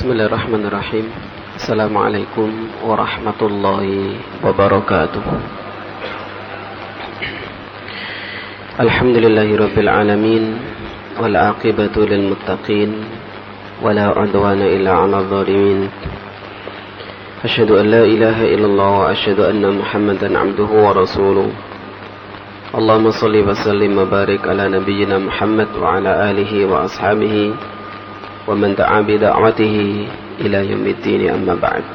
Bismillahirrahmanirrahim. Assalamualaikum warahmatullahi wabarakatuh. Alhamdulillahirabbil alamin wal aqibatu lil muttaqin wala udwana illa 'alal zalimin. Asyhadu an la ilaha illallah wa asyhadu anna Muhammadan 'abduhu wa rasuluh. Allahumma shalli wa sallim wa barik ala nabiyyina Muhammad wa ala alihi wa ashabihi wa man da'a bi da'watihi ila yaumiddin, amma ba'd.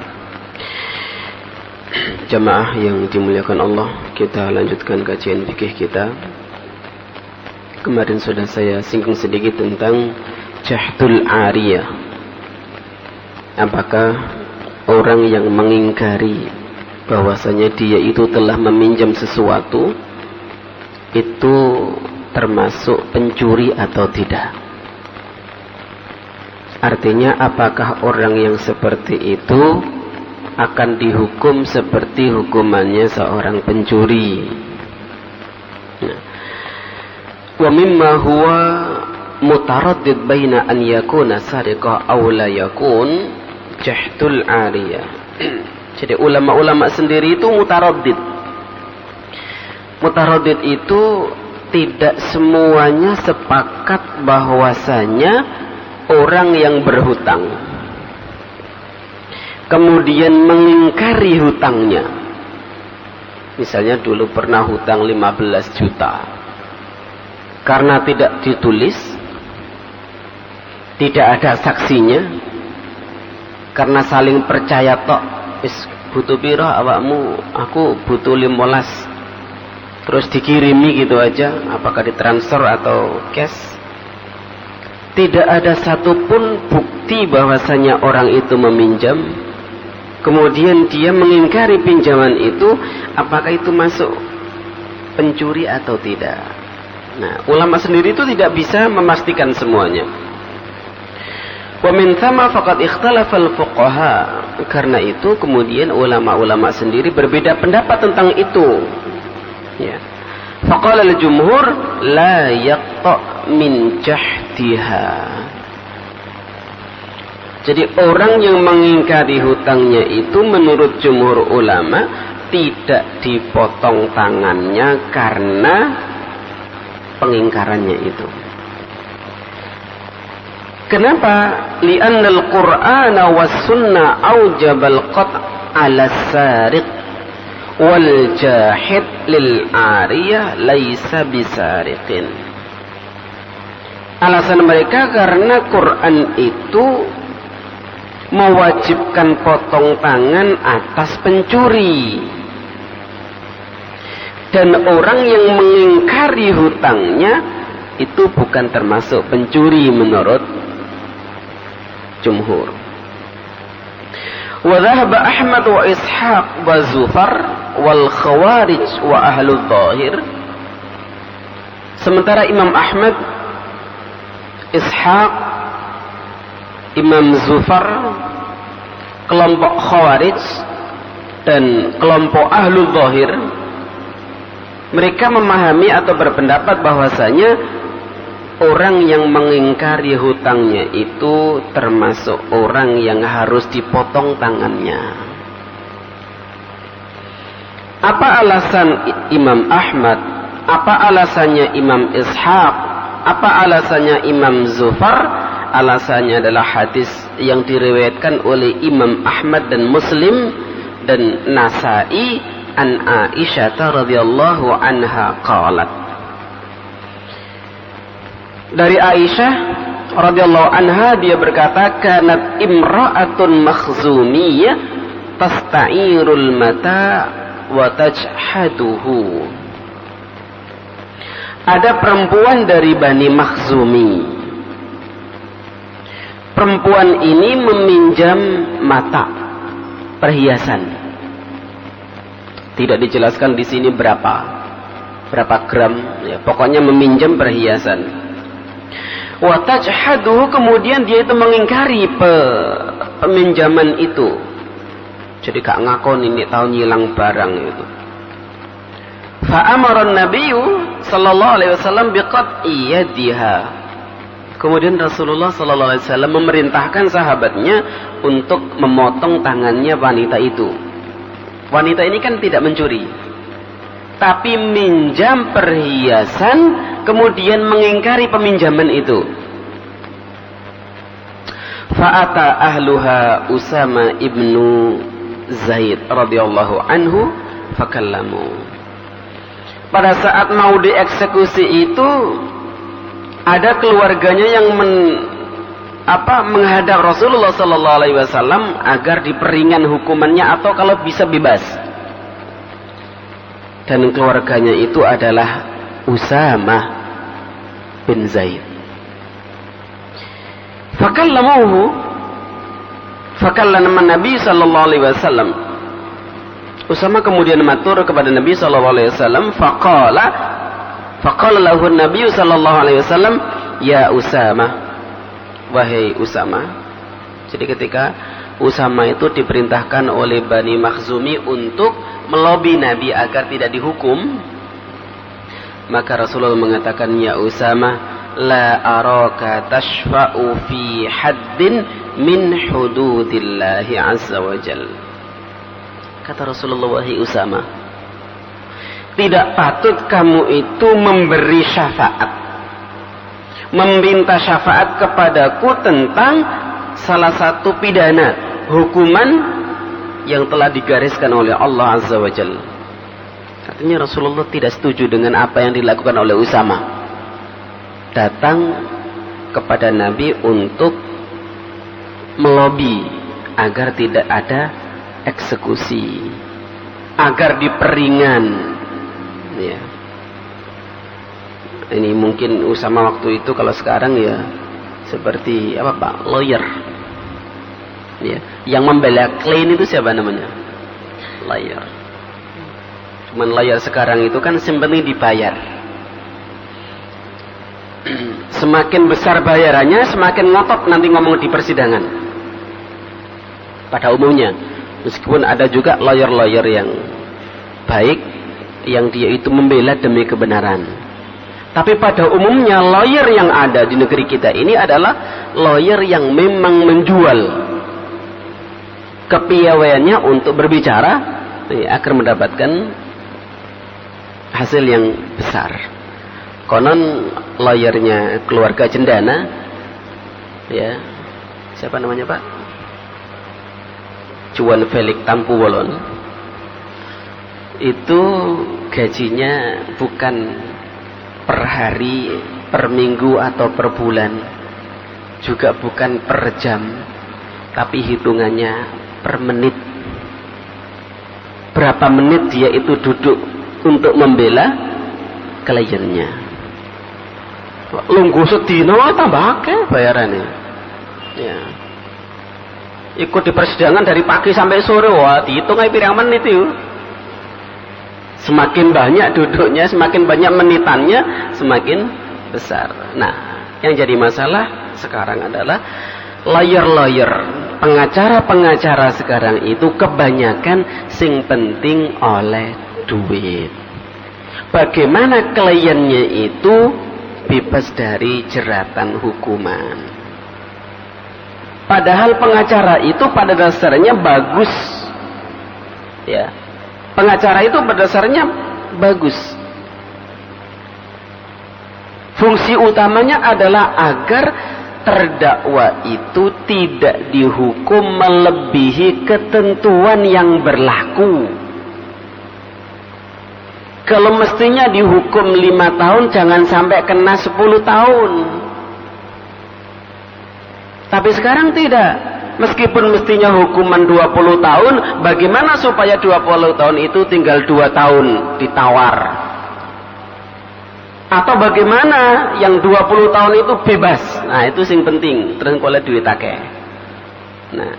Jamaah yang dimuliakan Allah, kita lanjutkan kajian fikih kita. Kemarin sudah saya singgung sedikit tentang jahdul ariyah. Apakah orang yang mengingkari bahwasanya dia itu telah meminjam sesuatu itu termasuk pencuri atau tidak? Artinya apakah orang yang seperti itu akan dihukum seperti hukumannya seorang pencuri? Wa mimma huwa mutaraddid baina an yakuna sariqah aw la yakun jahdul ariyah. Jadi ulama-ulama sendiri itu mutaraddid. Mutaraddid itu tidak semuanya sepakat bahwasanya orang yang berhutang kemudian mengingkari hutangnya, misalnya dulu pernah hutang 15 juta, karena tidak ditulis, tidak ada saksinya, karena saling percaya tok, wis butuh piro awakmu, aku butuh 15, terus dikirimi gitu aja, apakah ditransfer atau cash. Tidak ada satupun bukti bahwasanya orang itu meminjam, kemudian dia mengingkari pinjaman itu, apakah itu masuk pencuri atau tidak. Nah, ulama sendiri itu tidak bisa memastikan semuanya. Wa min tsama faqad ikhtalafa al-fuqaha. Karena itu kemudian ulama-ulama sendiri berbeda pendapat tentang itu. Ya. Faqala al-jumhur la yaqta' min jahdiha. Jadi orang yang mengingkari hutangnya itu menurut jumhur ulama tidak dipotong tangannya karena pengingkarannya itu. Kenapa? Li'anna al-Qur'ana was sunnah aujabal qat' 'ala as-sariq wal jahid lil ariyah laisa bisariqin. Alasan mereka karena Quran itu mewajibkan potong tangan atas pencuri, dan orang yang mengingkari hutangnya itu bukan termasuk pencuri menurut jumhur. Wa dhahaba Ahmad wa Ishaq wa Zufar wal Khawarij wa Ahlul Zahir. Sementara Imam Ahmad, Ishaq, Imam Zufar, kelompok Khawarij dan kelompok Ahlul Zahir, mereka memahami atau berpendapat bahwasanya orang yang mengingkari hutangnya itu termasuk orang yang harus dipotong tangannya. Apa alasan Imam Ahmad? Apa alasannya Imam Ishaq? Apa alasannya Imam Zufar? Alasannya adalah hadis yang diriwayatkan oleh Imam Ahmad dan Muslim dan Nasa'i an Aisyah radhiyallahu anha qalat. Dari Aisyah radhiyallahu anha dia berkata, kanat imra'atun makhzumiyah tasta'irul mata wa tajhaduhu. Ada perempuan dari Bani Makhzumi. Perempuan ini meminjam mata, perhiasan. Tidak dijelaskan di sini berapa gram, ya, pokoknya meminjam perhiasan. Wa tajhaduhu, kemudian dia itu mengingkari peminjaman itu. Jadi gak ngakon ini tahu nyilang barang itu. Fa amara an-nabiyyu sallallahu alaihi wasallam biqat'i yadiha. Kemudian Rasulullah sallallahu alaihi wasallam memerintahkan sahabatnya untuk memotong tangannya wanita itu. Wanita ini kan tidak mencuri, tapi minjam perhiasan kemudian mengingkari peminjaman itu. Fa'ata ahluha Usama ibnu Zaid radhiyallahu anhu fakallamu. Pada saat mau dieksekusi itu, ada keluarganya yang menghadap Rasulullah sallallahu alaihi wasallam agar diperingan hukumannya atau kalau bisa bebas. Dan keluarganya itu adalah Usama bin Zaid. Fakallama Nabi sallallahu alaihi wasallam. Usama kemudian matur kepada Nabi sallallahu alaihi wasallam, faqala lahu Nabi sallallahu alaihi wasallam, ya Usama, wahai Usama. Jadi ketika Usama itu diperintahkan oleh Bani Makhzumi untuk melobi Nabi agar tidak dihukum, maka Rasulullah mengatakan, ya Usama, la araka tashfa'u fi haddin min hududillahi azza wa jalla. Kata Rasulullah, wahai Usama, tidak patut kamu itu memberi syafaat, meminta syafaat kepadaku tentang salah satu pidana, hukuman yang telah digariskan oleh Allah Azza wa Jalla. Artinya Rasulullah tidak setuju dengan apa yang dilakukan oleh Usama. Datang kepada Nabi untuk melobi agar tidak ada eksekusi, agar diperingan. Ya. Ini mungkin Usama waktu itu, kalau sekarang ya seperti apa Pak, lawyer. Ya. Yang membela klien itu siapa namanya? Lawyer. Cuman lawyer sekarang itu kan penting dibayar. Semakin besar bayarannya, semakin ngotot nanti ngomong di persidangan. Pada umumnya, meskipun ada juga lawyer-lawyer yang baik, yang dia itu membela demi kebenaran. Tapi pada umumnya lawyer yang ada di negeri kita ini adalah lawyer yang memang menjual kepiawaiannya untuk berbicara agar mendapatkan hasil yang besar. Konon lawyernya keluarga cendana, ya, siapa namanya Pak? Cuan Felix Tampu Wolon. Itu gajinya bukan per hari, per minggu atau per bulan, juga bukan per jam, tapi hitungannya per menit. Berapa menit dia itu duduk untuk membela kliennya. Lungguh sedina tambah akeh bayarannya. Ya. Ikut di persidangan dari pagi sampai sore, wah dihitung aja pirang menit itu. Semakin banyak duduknya, semakin banyak menitannya, semakin besar. Nah, yang jadi masalah sekarang adalah lawyer-lawyer, pengacara-pengacara sekarang itu kebanyakan sing penting oleh duit. Bagaimana kliennya itu bebas dari jeratan hukuman. Padahal pengacara itu pada dasarnya bagus. Ya. Pengacara itu pada dasarnya bagus. Fungsi utamanya adalah agar terdakwa itu tidak dihukum melebihi ketentuan yang berlaku. Kalau mestinya dihukum 5 tahun, jangan sampai kena 10 tahun. Tapi sekarang tidak. Meskipun mestinya hukuman 20 tahun, bagaimana supaya 20 tahun itu tinggal 2 tahun ditawar? Atau bagaimana yang 20 tahun itu bebas? Nah, itu sing penting. Terus oleh duit akeh. Nah,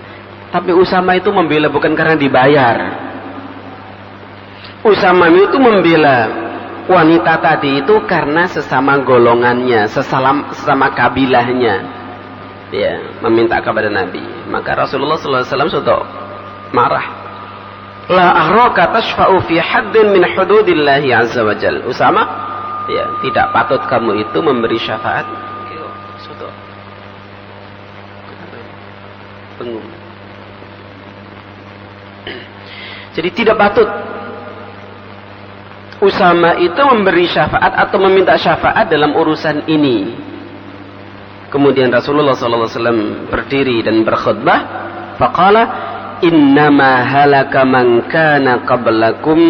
tapi Usama itu membela bukan karena dibayar. Usama itu membela wanita tadi itu karena sesama golongannya, sesama kabilahnya, ya, meminta kepada Nabi. Maka Rasulullah SAW sudah marah. La ahraka tashfa'u fi haddin min hududillahi azza wa jal. Usama, ya, tidak patut kamu itu memberi syafaat. Sudah Bengu. Jadi tidak patut Usama itu memberi syafaat atau meminta syafaat dalam urusan ini. Kemudian Rasulullah SAW berdiri dan berkhutbah. Faqala, innama halaka man kana qablakum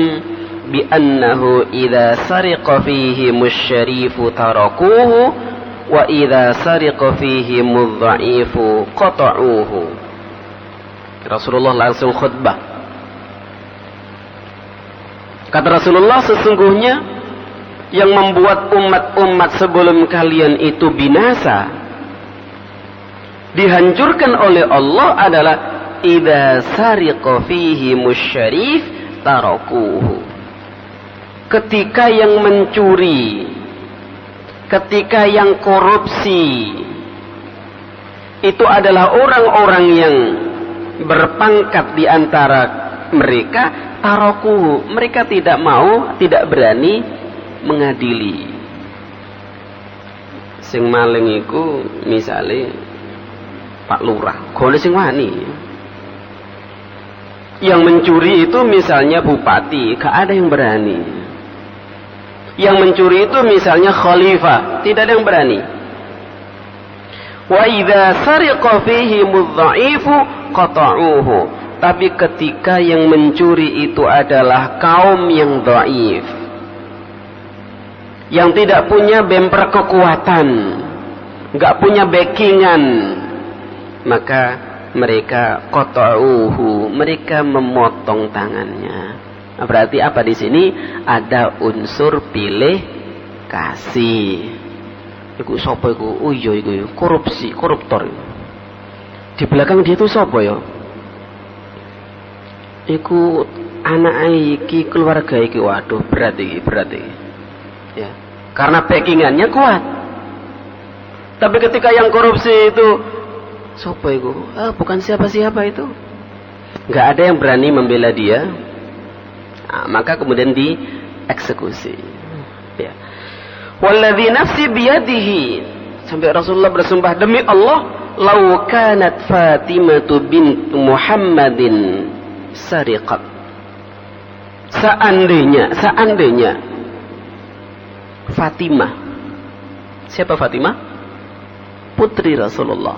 bi annahu idza sariqa fihi musyarifu tarakuhu wa idza sariqa fihi mudha'ifu qata'uhu. Rasulullah langsung khutbah. Kata Rasulullah, sesungguhnya yang membuat umat-umat sebelum kalian itu binasa, dihancurkan oleh Allah adalah idza sariqa fihi musyarif tarakuhu. Ketika yang mencuri, ketika yang korupsi itu adalah orang-orang yang berpangkat di antara mereka, tarakuhu, mereka tidak mau, tidak berani mengadili. Sing maling iku misale Pak Lurah, golek sing wani. Yang mencuri itu misalnya bupati, gak ada yang berani. Yang mencuri itu misalnya khalifah, tidak ada yang berani. Wa idza sariqa fihi mudha'ifu qata'uhu. Tapi ketika yang mencuri itu adalah kaum yang dhaif, yang tidak punya bemper kekuatan, gak punya backingan, maka mereka qata'uhu, mereka memotong tangannya. Nah, berarti apa di sini? Ada unsur pilih kasih. Iku sapa iku? Oh iya iku korupsi, koruptor. Di belakang dia itu sapa ya? Iku anak iki, keluarga iki, waduh berat iki. Ya, karena backingannya kuat. Tapi ketika yang korupsi itu, siapa itu? Bukan siapa-siapa itu. Nggak ada yang berani membela dia. Nah, maka kemudian dieksekusi. Ya. Walladzi nafsi biyadihi, sampai Rasulullah bersumpah, demi Allah, lau kanat Fatimatu bint Muhammadin sariqat. Seandainya Fatimah. Siapa Fatimah? Putri Rasulullah.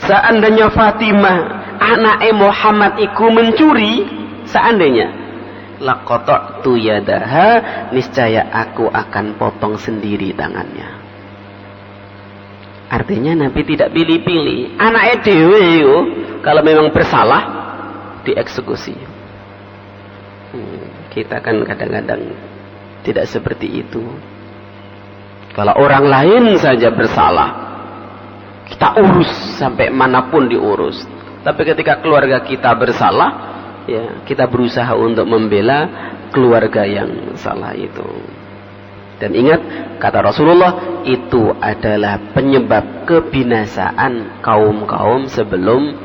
Seandainya Fatimah anake Muhammad iku mencuri, seandainya laqata'tu yadaha, niscaya aku akan potong sendiri tangannya. Artinya Nabi tidak pilih-pilih. Anake dhewe yo kalau memang bersalah dieksekusi. Kita kan kadang-kadang tidak seperti itu. Kalau orang lain saja bersalah, kita urus sampai manapun diurus. Tapi ketika keluarga kita bersalah, ya kita berusaha untuk membela keluarga yang salah itu. Dan ingat kata Rasulullah, itu adalah penyebab kebinasaan kaum-kaum sebelum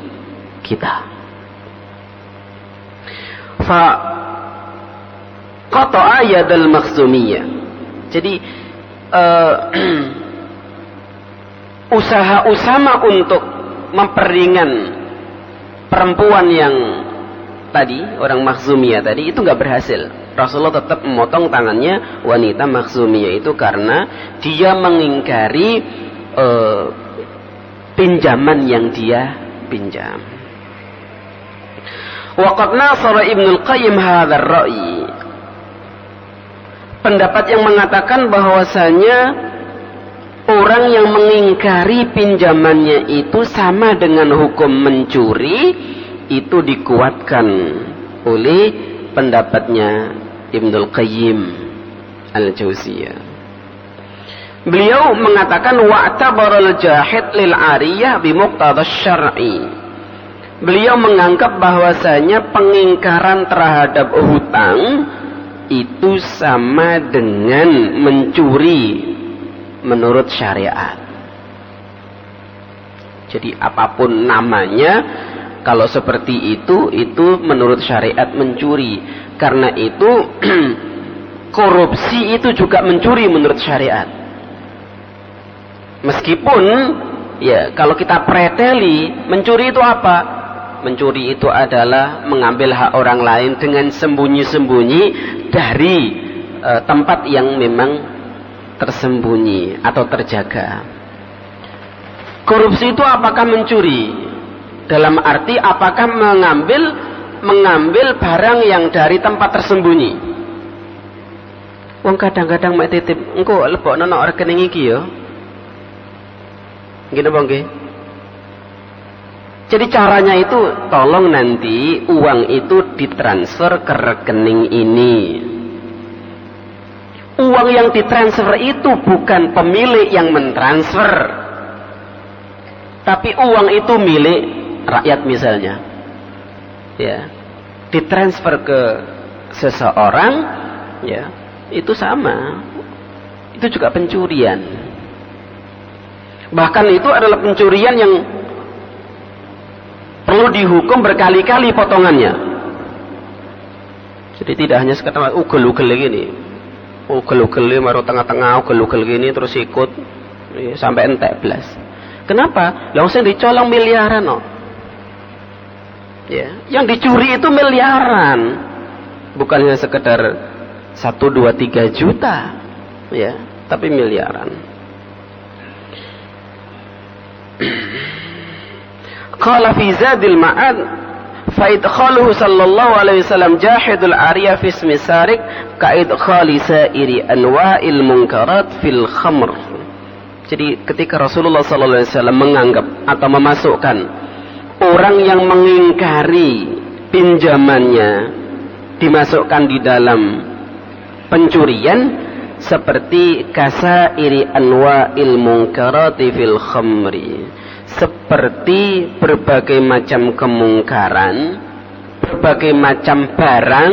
kita. Fa qata'a yadal makhzumiyah. Jadi usaha Usama untuk memperingan perempuan yang tadi, orang Makhzumiyah tadi, itu nggak berhasil. Rasulullah tetap memotong tangannya wanita Makhzumiyah itu karena dia mengingkari pinjaman yang dia pinjam. Waqad nasara Ibnul Qayyim hadzal ra'yi. Pendapat yang mengatakan bahwasanya orang yang mengingkari pinjamannya itu sama dengan hukum mencuri, itu dikuatkan oleh pendapatnya Ibnul Qayyim Al-Jauziyah. Beliau mengatakan wa'tabaral jahid lil 'ariyah bi muqtada syar'i. Beliau menganggap bahwasanya pengingkaran terhadap hutang itu sama dengan mencuri menurut syariat. Jadi apapun namanya, kalau seperti itu menurut syariat mencuri. Karena itu korupsi itu juga mencuri menurut syariat. Meskipun Ya, kalau kita preteli, mencuri itu apa? Mencuri itu adalah mengambil hak orang lain dengan sembunyi-sembunyi dari tempat yang memang tersembunyi atau terjaga. Korupsi itu apakah mencuri? Dalam arti apakah mengambil barang yang dari tempat tersembunyi? Wong kadang-kadang mek titip, engko lebokno nang rekening iki ya. Gini bang, jadi caranya itu tolong nanti uang itu ditransfer ke rekening ini. Uang yang ditransfer itu bukan pemilik yang mentransfer, tapi uang itu milik rakyat misalnya. Ya, ditransfer ke seseorang, ya itu sama, itu juga pencurian. Bahkan itu adalah pencurian yang perlu dihukum berkali-kali potongannya. Jadi tidak hanya sekedar ugel-ugel gini, ugel-ugel maru tengah-tengah ugel-ugel gini terus ikut sampai entek belas. Kenapa? Langsung dicolong miliaran no. Ya, yang dicuri itu miliaran, bukan hanya sekedar 1, 2, 3 juta, ya, tapi miliaran. Qala fi Zadil Ma'ad fa idkhaluhu sallallahu alaihi wasallam jahidul ariyah fi ismi sarik ka idkhali sa'iri anwa'il munkarat fil khamr. Jadi ketika Rasulullah sallallahu alaihi wasallam menganggap atau memasukkan orang yang mengingkari pinjamannya dimasukkan di dalam pencurian seperti kasairi anwa'il munkarati fil khamri, seperti berbagai macam kemungkaran, berbagai macam barang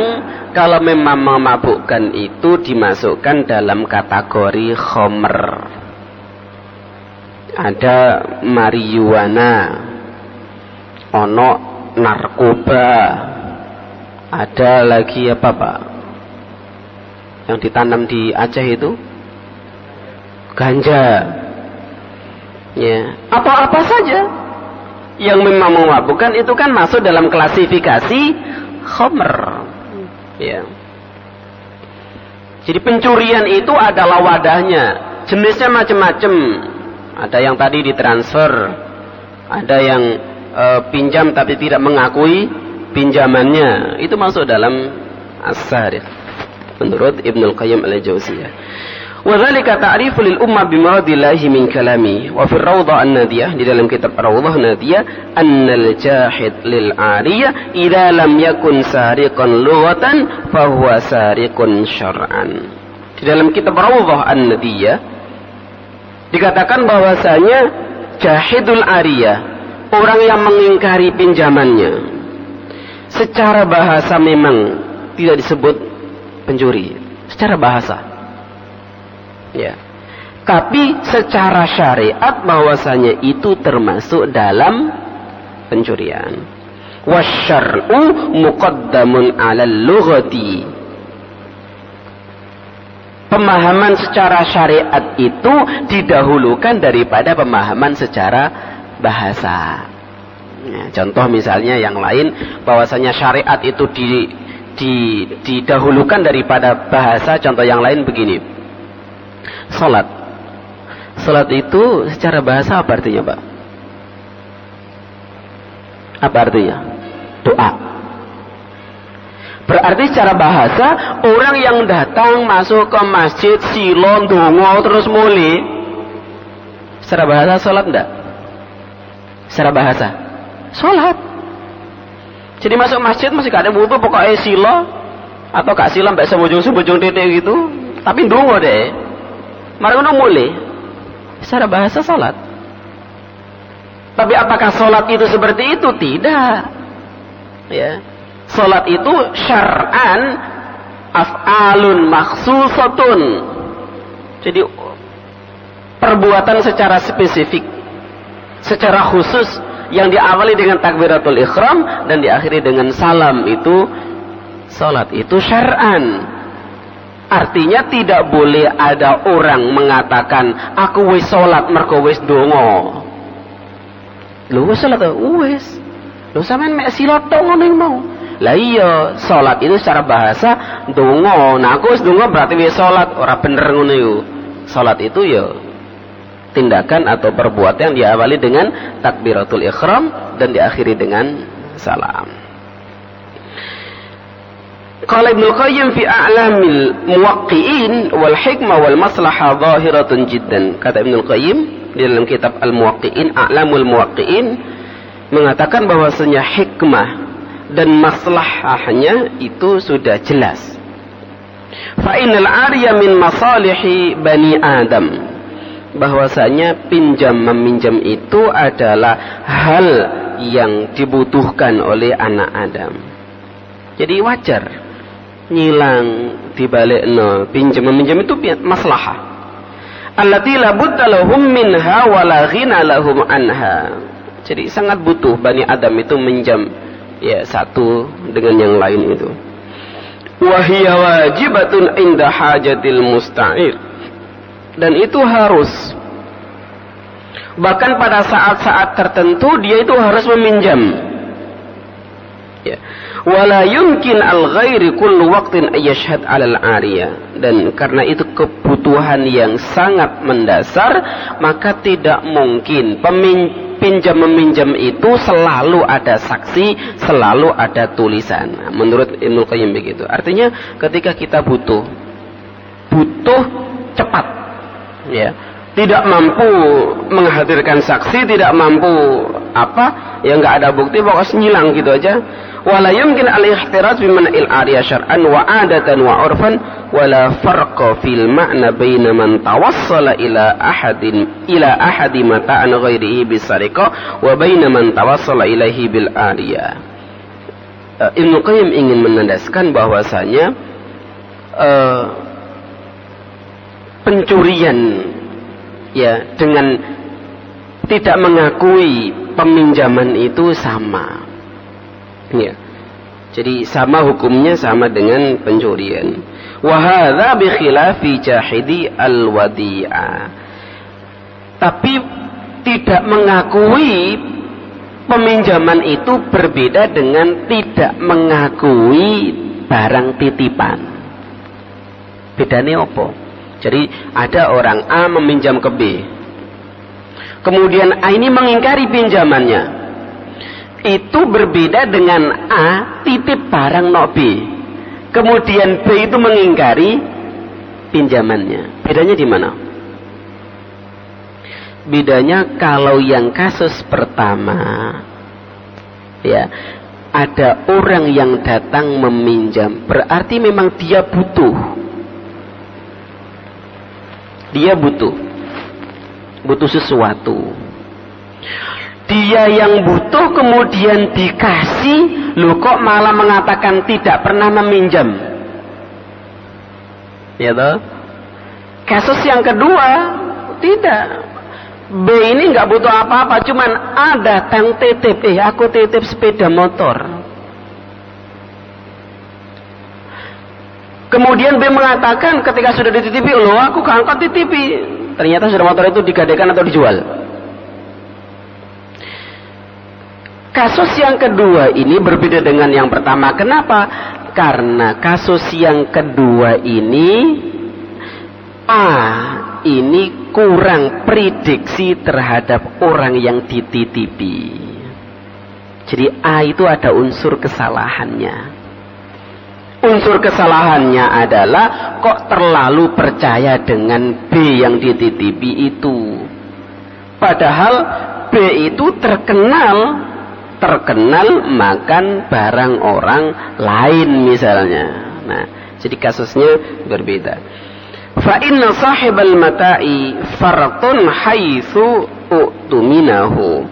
kalau memang memabukkan itu dimasukkan dalam kategori khamr. Ada marijuana, ono narkoba, ada lagi apa Pak? Yang ditanam di Aceh itu ganja, ya, atau apa saja yang memang memabukkan itu kan masuk dalam klasifikasi khamr, ya. Jadi pencurian itu adalah wadahnya, jenisnya macam-macam. Ada yang tadi ditransfer, ada yang pinjam tapi tidak mengakui pinjamannya, itu masuk dalam as-sarikh menurut Ibnul Qayyim al-Jauziyah. Wa dzalika ta'rifu lil ummah bi maradillahi min kalami. Wa fi rawdah an-nadiyah, di dalam kitab rawdah nadiyah, annal jahid lil 'ariyah idza lam yakun sariqan lughatan fa huwa sariqun syar'an. Di dalam kitab rawdah an-nadiyah dikatakan bahwasanya jahidul 'ariyah, orang yang mengingkari pinjamannya, secara bahasa memang tidak disebut pencuri secara bahasa, ya, tapi secara syariat bahwasanya itu termasuk dalam pencurian. Wasyar'u muqaddamun 'alal lughati. Pemahaman secara syariat itu didahulukan daripada pemahaman secara bahasa. Ya, contoh misalnya yang lain bahwasanya syariat itu didahulukan daripada bahasa. Contoh yang lain begini, salat itu secara bahasa apa artinya Pak? Apa artinya? Doa. Berarti secara bahasa orang yang datang masuk ke masjid sila ndonga terus muli, secara bahasa salat enggak? Secara bahasa salat. Jadi masuk masjid masih gak ada wudu, pokoknya sila atau gak sila mbak sembujung titik gitu, tapi ndonga deh. Mari ngono mulai. Secara bahasa salat. Tapi apakah salat itu seperti itu? Tidak. Ya. Salat itu syar'an af'alun makhsusatun. Jadi perbuatan secara spesifik, secara khusus, yang diawali dengan takbiratul ikhram dan diakhiri dengan salam, itu salat itu syar'an. Artinya tidak boleh ada orang mengatakan aku wis salat mergo wis ndonga. Lho wis salat wis. Lho sampean mek silat tok ngono mau. Lah iya, salat itu secara bahasa ndonga. Nah aku wis ndonga berarti wis salat, ora bener ngono iku. Salat itu ya tindakan atau perbuatan yang diawali dengan takbiratul ihram dan diakhiri dengan salam. Qala Ibnu Qayyim fi a'lamil muwaqqi'in wal hikmah wal maslahah zahiratun jiddan. Kata Ibnu Qayyim di dalam kitab Al-Muwaqqi'in, A'lamul Muwaqqi'in, mengatakan bahwasanya hikmah dan maslahahnya itu sudah jelas. Fa innal ariya min masalihi bani Adam. Bahwasanya pinjam meminjam itu adalah hal yang dibutuhkan oleh anak Adam. Jadi wajar nyilang dibalekno pinjam meminjam itu maslahah. Allati la budda lahum minha wa la ghina lahum anha. Jadi sangat butuh Bani Adam itu minjam ya satu dengan yang lain itu. Wa hiya wajibatun inda hajatil musta'ir. Dan itu harus. Bahkan pada saat-saat tertentu dia itu harus meminjam. Ya. Wala yumkin al-ghairi kullu waqtin ayyashhad 'alal 'ariyah. Dan karena itu kebutuhan yang sangat mendasar, maka tidak mungkin pinjam meminjam itu selalu ada saksi, selalu ada tulisan. Menurut Ibnu Qayyim begitu. Artinya ketika kita butuh cepat, ya, tidak mampu menghadirkan saksi, tidak mampu ya nggak ada bukti, pokoknya nyilang gitu aja. Wala yumkin al-ihtiraz bi man'il 'ariyah syar'an wa 'adatan wa 'urfan wala farqa fil ma'na baina man tawassala ila ahadi mata'an ghairihi bisariqah wa baina man tawassala ilaihi bil 'ariyah. Ibnu Qayyim ingin menandaskan bahwasanya pencurian ya dengan tidak mengakui peminjaman itu sama. Ya. Jadi sama hukumnya sama dengan pencurian. Wa hadza bi khilafi jahidi al-wadi'ah. Tapi tidak mengakui peminjaman itu berbeda dengan tidak mengakui barang titipan. Bedanya apa? Jadi ada orang A meminjam ke B. Kemudian A ini mengingkari pinjamannya. Itu berbeda dengan A titip barang no B. Kemudian B itu mengingkari pinjamannya. Bedanya di mana? Bedanya kalau yang kasus pertama, ya, ada orang yang datang meminjam, berarti memang dia butuh. Dia butuh sesuatu. Dia yang butuh kemudian dikasih, loh kok malah mengatakan tidak pernah meminjam. Ya toh? Kasus yang kedua, tidak. B ini nggak butuh apa-apa, cuman ada yang titip, aku titip sepeda motor. Kemudian B mengatakan ketika sudah dititipi, loh aku angkat titipi. Ternyata sepeda motor itu digadaikan atau dijual. Kasus yang kedua ini berbeda dengan yang pertama. Kenapa? Karena kasus yang kedua ini ini kurang prediksi terhadap orang yang dititipi. Jadi A itu ada unsur kesalahannya. Unsur kesalahannya adalah kok terlalu percaya dengan B yang dititipi itu. Padahal B itu terkenal makan barang orang lain misalnya. Nah, jadi kasusnya berbeda. Fa inna sahibal mata'i fartun haitsu utuminahu.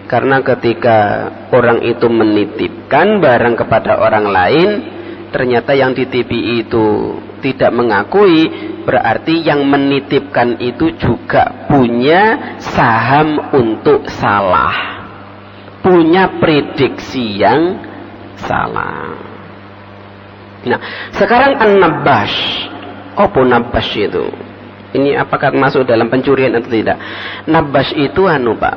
Karena ketika orang itu menitipkan barang kepada orang lain, ternyata yang dititipi itu tidak mengakui, berarti yang menitipkan itu juga punya saham untuk salah. Punya prediksi yang salah. Nah, sekarang an-nabbash. Apa nabbash itu? Ini apakah masuk dalam pencurian atau tidak? Nabbash itu Pak.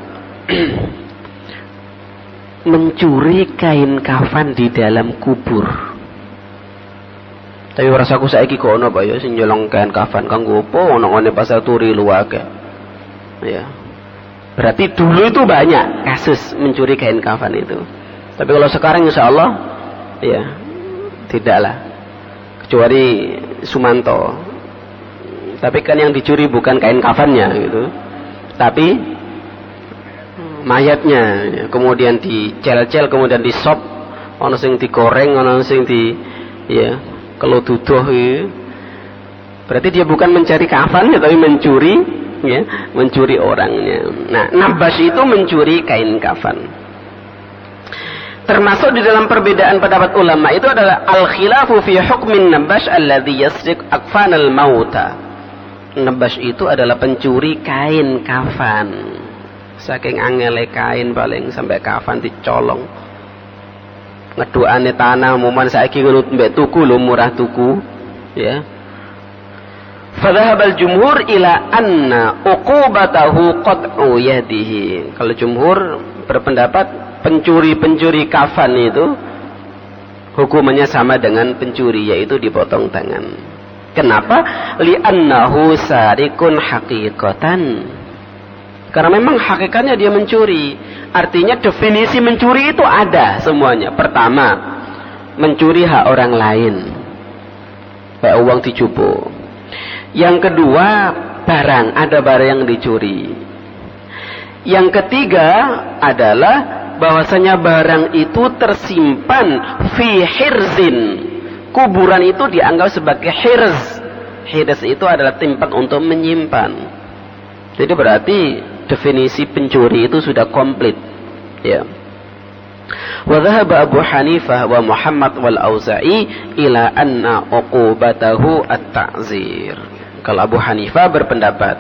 mencuri kain kafan di dalam kubur. Tapi rasaku saiki kok ono Pak ya sing nyolong kain kafan kanggo opo ono ngene pasar turi luwake. Ya. Berarti dulu itu banyak kasus mencuri kain kafan itu. Tapi kalau sekarang insya Allah ya tidaklah, kecuali Sumanto. Tapi kan yang dicuri bukan kain kafannya gitu, tapi mayatnya, ya. Kemudian dicel-cel, kemudian disop, ono sing digoreng, ono sing di ya kalau duduh ya. Berarti dia bukan mencari kafannya tapi mencuri ya, mencuri orangnya. Nah, nabas itu mencuri kain kafan. Termasuk di dalam perbedaan pendapat ulama itu adalah al-khilafu fi hukmin nabash alladhi yasriq akfanal mauta. Nabash itu adalah pencuri kain kafan. Saking angele kain paling sampai kafan dicolong. Ngeduane tanah momen saiki nurut mbek tuku lho, murah tuku ya. Fadhahab al-jumhur ila anna uqubatahu qat'u yadihi. Kalau jumhur berpendapat pencuri kafan itu hukumannya sama dengan pencuri, yaitu dipotong tangan. Kenapa? Li'annahu sarikun haqiqatan. Karena memang hakikatnya dia mencuri. Artinya definisi mencuri itu ada semuanya. Pertama, mencuri hak orang lain, kayak uang dicupuk. Yang kedua, barang, ada barang yang dicuri. Yang ketiga adalah bahwasanya barang itu tersimpan fi hirzin. Kuburan itu dianggap sebagai hirz. Hirz itu adalah tempat untuk menyimpan. Jadi berarti definisi pencuri itu sudah komplit. Ya. Wa dhahaba Abu Hanifah wa Muhammad wal Auza'i ila anna uqubatahu at-ta'zir. Kalau Abu Hanifah berpendapat,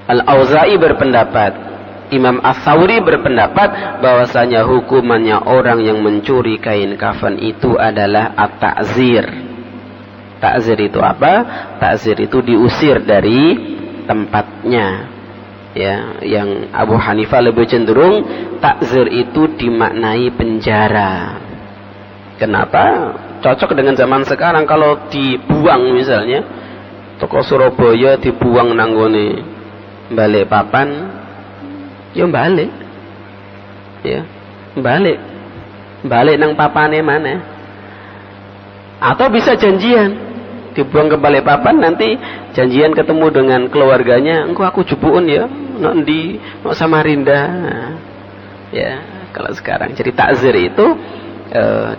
Al-Auza'i berpendapat, Imam Ats-Tsauri berpendapat bahwasanya hukumannya orang yang mencuri kain kafan itu adalah at-ta'zir. Ta'zir itu apa? Ta'zir itu diusir dari tempatnya. Ya, yang Abu Hanifah lebih cenderung ta'zir itu dimaknai penjara. Kenapa? Cocok dengan zaman sekarang. Kalau dibuang misalnya, toko Surabaya dibuang nanggone Balikpapan, ya balik, ya balik nang papane mana, atau bisa janjian dibuang ke Balikpapan, nanti janjian ketemu dengan keluarganya, engko aku jupuun ya nok ndi nok Samarinda. Ya kalau sekarang jadi takzir itu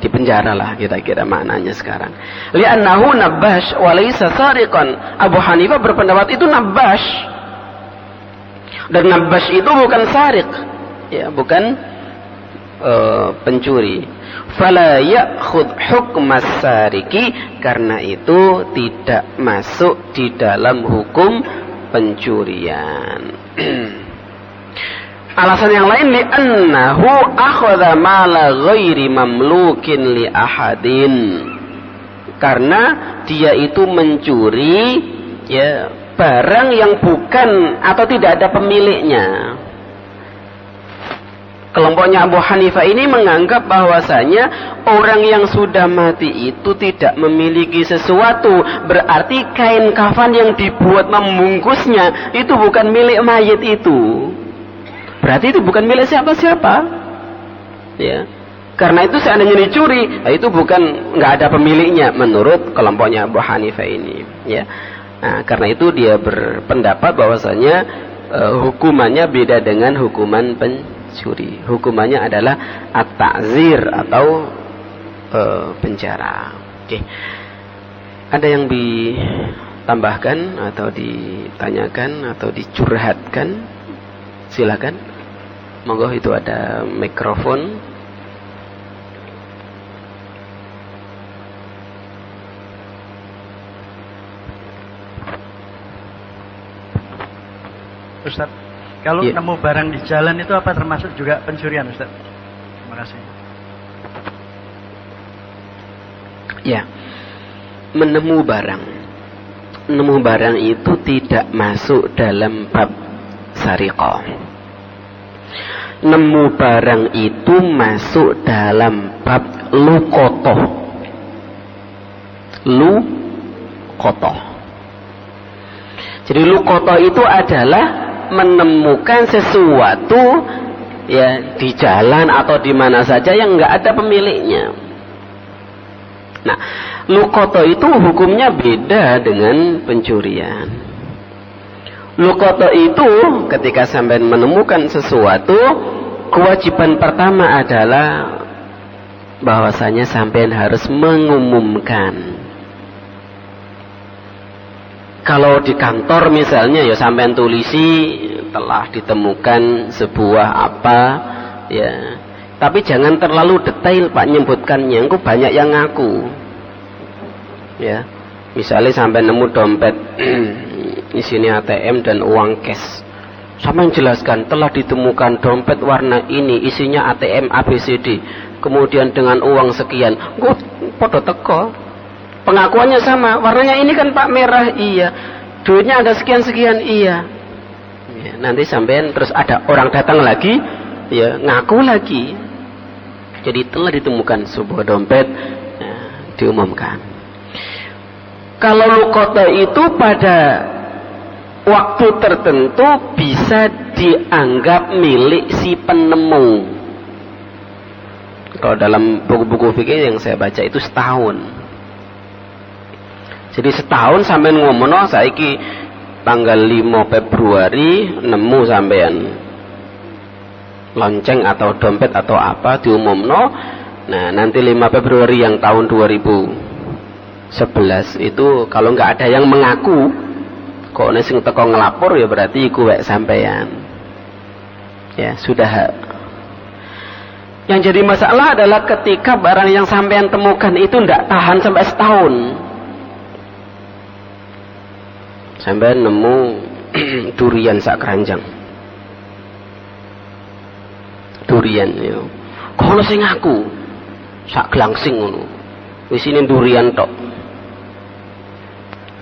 di penjara lah kira-kira maknanya sekarang. Li'annahu nabbash wa laysa sariqan. Abu Hanifah berpendapat itu nabbash. Dan nabbash itu bukan sarik, ya, bukan pencuri. Fala ya'khudh hukmas sariki, karena itu tidak masuk di dalam hukum pencurian. Alasan yang lain, li'annahu akhadha mala ghairi mamlukin li ahadin. Karena dia itu mencuri ya barang yang bukan atau tidak ada pemiliknya. Kelompoknya Abu Hanifah ini menganggap bahwasanya orang yang sudah mati itu tidak memiliki sesuatu. Berarti kain kafan yang dibuat membungkusnya itu bukan milik mayit itu. Berarti itu bukan milik siapa-siapa. Ya. Karena itu seandainya dicuri, itu bukan, nggak ada pemiliknya menurut kelompoknya Abu Hanifah ini. Ya. Nah, karena itu dia berpendapat bahwasanya hukumannya beda dengan hukuman pencuri. Hukumannya adalah at-ta'zir atau penjara. Oke. Ada yang ditambahkan atau ditanyakan atau dicurhatkan? Silakan. Monggo, itu ada mikrofon. Ustaz, kalau nemu barang di jalan itu apa termasuk juga pencurian, Ustaz? Terima kasih. Ya, menemu barang itu tidak masuk dalam bab sariqah. nemu barang itu masuk dalam bab luqotoh. Luqotoh. Jadi luqotoh itu adalah menemukan sesuatu ya di jalan atau di mana saja yang nggak ada pemiliknya. Nah, luqotoh itu hukumnya beda dengan pencurian. Luqotoh itu ketika sampai menemukan sesuatu, kewajiban pertama adalah bahwasanya sampean harus mengumumkan. Kalau di kantor misalnya ya sampean tulisi telah ditemukan sebuah apa ya. Tapi jangan terlalu detail Pak nyebutkannya, engko banyak yang ngaku. Ya. Misalnya sampai nemu dompet isinya ATM dan uang cash. Sampean jelaskan telah ditemukan dompet warna ini isinya ATM ABCD. Kemudian dengan uang sekian. Engko padha teko. Pengakuannya sama, warnanya ini kan Pak merah, iya. Duitnya ada sekian-sekian, iya. Ya, nanti sampean terus ada orang datang lagi, ya ngaku lagi. Jadi telah ditemukan sebuah dompet, ya, diumumkan. Kalau luqotoh itu pada waktu tertentu bisa dianggap milik si penemu. Kalau dalam buku-buku fikih yang saya baca itu setahun. Jadi setahun sampean ngomono saiki tanggal 5 Februari nemu sampean lonceng atau dompet atau apa diumumno. Nah, nanti 5 Februari yang tahun 2011 itu kalau nggak ada yang mengaku, kok nek sing teko ngelapor ya berarti iku wek sampean. Ya, sudah. Yang jadi masalah adalah ketika barang yang sampean temukan itu ndak tahan sampai setahun. Sampai nemu durian sak keranjang. Durian ya. Kono sing ngaku sak glangsing ngono. Wis ini durian tok.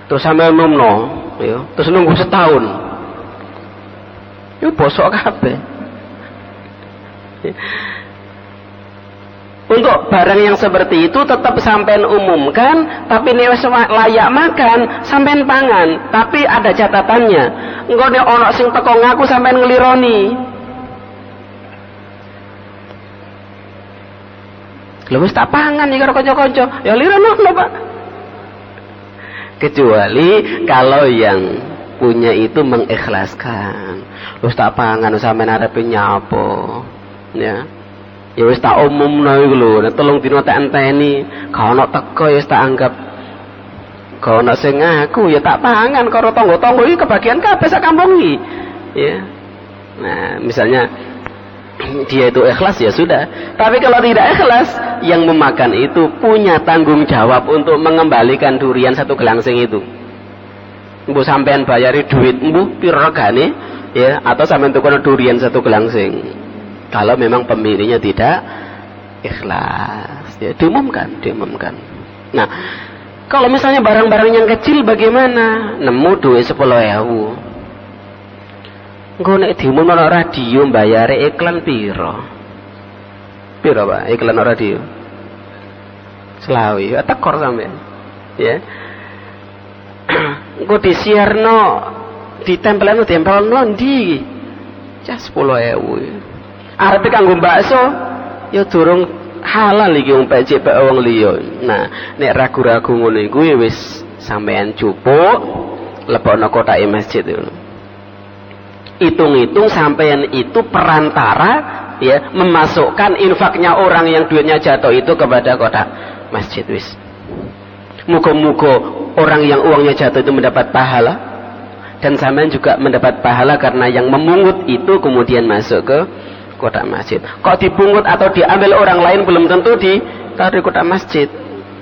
Terus sampai numno ya, terus nunggu setahun. Yo bosok kabeh. Untuk barang yang seperti itu tetap sampean umumkan, tapi nek wis layak makan, sampean pangan, tapi ada catatannya. Engko nek ana sing teko ngaku sampean nglironi. Lha wis tak pangan iki karo kanca-kanca, ya lirono Pak. Kecuali kalau yang punya itu mengikhlaskan. Wis tak pangan sampean arepe nyapo. Ya. Ya wis tak umumno iku lho, nek tolong dina tak enteni, gak ono teko ya wis tak anggap gak ono sing ngaku ya tak pangan karo tangga-tangga iki kebagian kabeh sak kampung iki. Ya. Nah, misalnya dia itu ikhlas ya sudah. Tapi kalau tidak ikhlas, yang memakan itu punya tanggung jawab untuk mengembalikan durian satu gelangsing itu. Mbuh sampean bayari duit mbuh piro regane ya atau sampean tukono durian satu gelangsing. Kalau memang pemiliknya tidak ikhlas, ya diumumkan. Nah, kalau misalnya barang-barang yang kecil bagaimana? Nemu duit 10.000. Engko nek diumumno radio bayare iklan piro? Piro Pak iklan radio? Selawi, tekor sampean. Ya. Engko disiarno ditempelno ndi? Cah 10.000. Arep kanggo bakso ya durung halal iki wong becik bae wong liya. Nah, nek ragu-ragu ngono iku ya wis sampean cupuk lebokno kotake masjid itu. Hitung-hitung sampean itu perantara ya memasukkan infaknya orang yang duitnya jatuh itu kepada kotak masjid wis. Muga-muga orang yang uangnya jatuh itu mendapat pahala dan sampean juga mendapat pahala karena yang memungut itu kemudian masuk ke kotak masjid. Kok dipungut atau diambil orang lain belum tentu ditaruh di kotak masjid.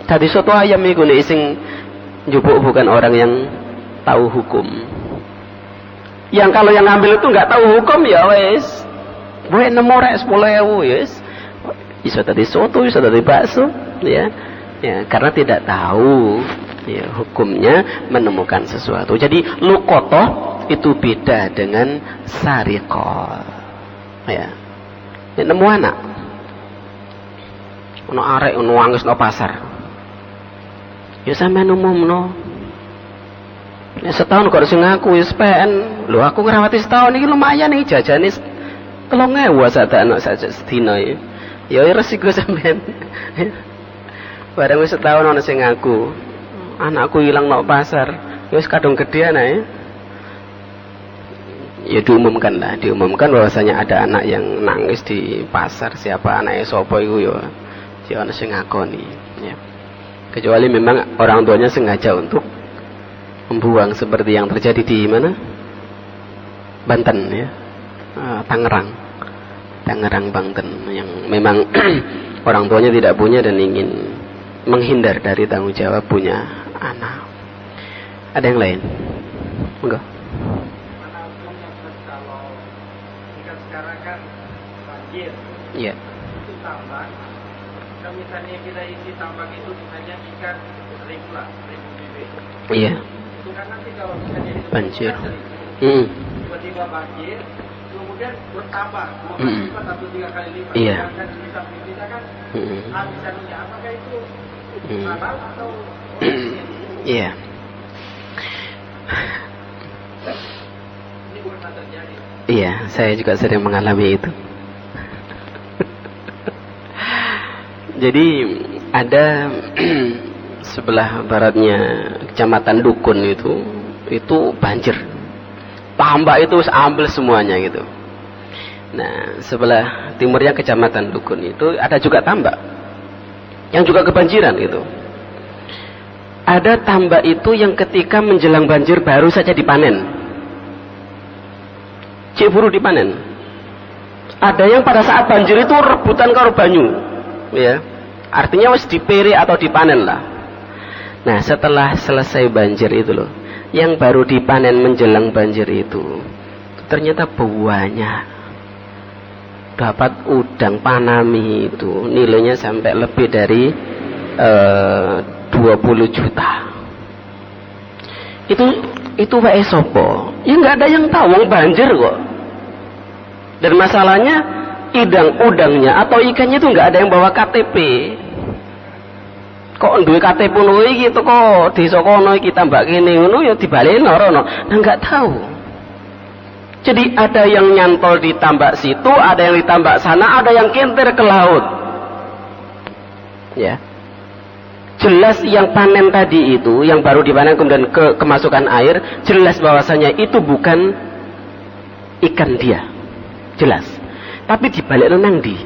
Tadi soto ayam iku nek sing njupuk bukan orang yang tahu hukum. Yang kalau yang ngambil itu nggak tahu hukum ya wes. Buat nemu rek 10.000 ya wes. Bisa tadi soto, bisa tadi bakso, ya. Ya, karena tidak tahu ya hukumnya menemukan sesuatu. Jadi luqotoh itu beda dengan sariqah. Ya. Nek nemu anak. Ono arek ono nangis no pasar. Ya sampean umumno. Ya setahun kok sing ngaku wis PN. Lho aku ngrawati setahun iki lumayan iki jajane 3.000 sak anak saja sedina ya. Ya resiko sampean. Bareng wis setahun ana sing ngaku. Anakku hilang nang pasar. Ya wis kadung gede anake. Ya diumumkan bahwasanya ada anak yang nangis di pasar. Siapa anaknya sapa iku ya. Ya ana sing ngakoni ya. Kecuali memang orang tuanya sengaja untuk membuang seperti yang terjadi di mana? Banten ya. Tangerang, Banten yang memang orang tuanya tidak punya dan ingin menghindar dari tanggung jawab punya anak. Ada yang lain? Enggak. Mana hukumnya kalau ikan sekarang kan banjir? Iya. Itu tambak. Kalau misalnya kita isi tambak itu misalnya ikan 1.000 bibit. Iya. Itu kan nanti kalau misalnya itu Banjir. Tiba-tiba banjir. Kemudian bertambah 2 kali lipat atau 3 kali lipat. Iya. Dan kita kan habis anunya, apakah itu halal atau Iya. ini bukan terjadi? Iya, saya juga sering mengalami itu. Jadi ada sebelah baratnya kecamatan Dukun itu banjir. Tambak itu ambil semuanya gitu. Nah, sebelah timurnya kecamatan Dukun itu ada juga tambak yang juga kebanjiran gitu. Ada tambak itu yang ketika menjelang banjir baru saja dipanen. Cik buru dipanen. Ada yang pada saat banjir itu rebutan karo banyu. Ya. Artinya wis dipere atau dipanen lah. Nah, setelah selesai banjir itu loh, yang baru dipanen menjelang banjir itu ternyata banyak. Dapat udang panami itu nilainya sampai lebih dari 20 juta. Itu wae sopo? Ya nggak ada yang tahu, banjir kok. Dan masalahnya udangnya atau ikannya itu nggak ada yang bawa KTP. Kok duwe KTP ngono iki to kok desa kono iki tambak kene ngono ya dibaleni rono. Nah enggak tahu. Jadi ada yang nyantol di tambak situ, ada yang di tambak sana, ada yang kentir ke laut. Ya. Jelas yang panen tadi itu, yang baru dipanen kemudian kemasukan air, jelas bahwasanya itu bukan ikan dia. Jelas. Tapi dibalik nang ndi?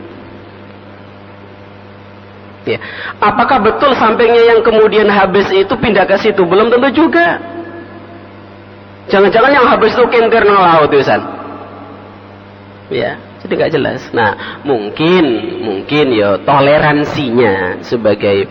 Ya. Apakah betul sampingnya yang kemudian habis itu pindah ke situ? Belum tentu juga. Jangan-jangan yang habis itu kentir nang laut Yusan. Ya, jadi nggak jelas. Nah, mungkin ya toleransinya sebagai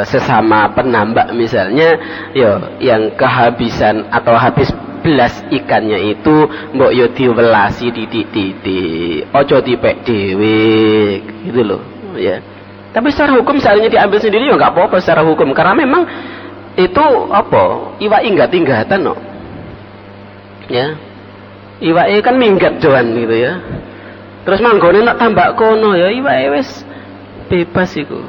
sesama penambak misalnya, ya yang kehabisan atau habis belas ikannya itu mbok yo diwelasi titik-titik. Ojo dipek dhewe, gitu loh, ya. Tapi secara hukum seharusnya diambil sendiri ya nggak apa-apa secara hukum, karena memang itu apa? Iwak inggat-inggatan no. Ya. Iwak kan minggat doan gitu ya. Terus manggone nak tambak kono ya iwak wis bebas iku.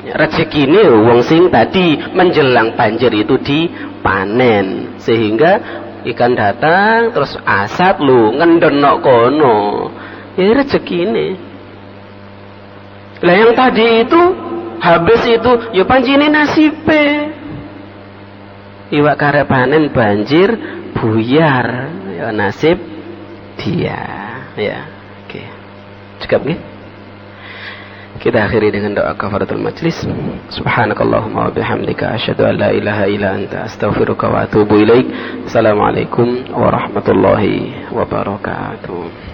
Ya, rezekine wong sing tadi menjelang banjir itu dipanen sehingga ikan datang terus asat lu ngendenok kono. Ya rezekine. Lah yang tadi itu habis itu ya pancine nasibe. Iwak karep panen banjir buyar ya nasib dia ya. Oke. Cukup nggih? Kita akhiri dengan doa kafaratul majlis. Subhanakallahumma wa bihamdika asyhadu an la ilaha illa anta astaghfiruka wa atubu ilaik. Assalamualaikum warahmatullahi wabarakatuh.